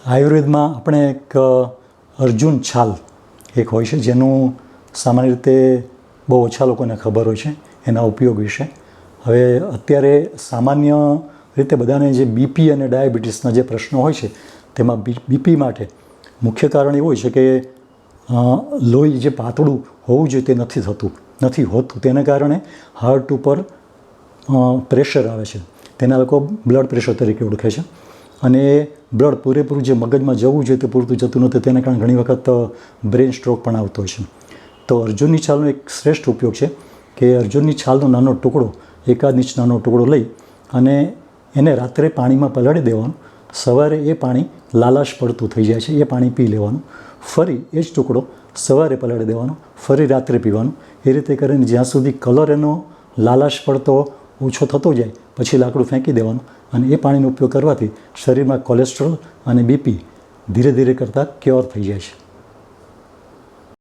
આયુર્વેદમાં આપણે એક અર્જુન છાલ એક હોય છે, જેનું સામાન્ય રીતે બહુ ઓછા લોકોને ખબર હોય છે એના ઉપયોગ વિશે. હવે અત્યારે સામાન્ય રીતે બધાને જે બીપી અને ડાયાબિટીસના જે પ્રશ્નો હોય છે તેમાં બીપી માટે મુખ્ય કારણ એવું હોય છે કે લોહી જે પાતળું હોવું જોઈએ તે નથી હોતું. તેને કારણે હાર્ટ ઉપર પ્રેશર આવે છે. તેના લોકો બ્લડ પ્રેશર તરીકે ઓળખે છે. અને બ્લડ પૂરેપૂરું જે મગજમાં જવું જોઈએ તે પૂરતું જતું નથી. તેને કારણે ઘણી વખત બ્રેન સ્ટ્રોક પણ આવતો હોય છે. તો અર્જુનની છાલનો એક શ્રેષ્ઠ ઉપયોગ છે કે અર્જુનની છાલનો નાનો ટુકડો, એકાદ ઇંચ નાનો ટુકડો લઈ અને એને રાત્રે પાણીમાં પલાળી દેવાનું. સવારે એ પાણી લાલાશ પડતું થઈ જાય છે, એ પાણી પી લેવાનું. ફરી એ જ ટુકડો સવારે પલાળી દેવાનો, ફરી રાત્રે પીવાનું. એ રીતે કરીને જ્યાં સુધી કલર એનો લાલાશ પડતો ઓછો થતો જાય પછી લાકડું ફેંકી દેવાનું. અને એ પાણીનો ઉપયોગ કરવાથી શરીરમાં કોલેસ્ટ્રોલ અને બીપી ધીરે ધીરે કરતાં ક્યોર થઈ જાય છે.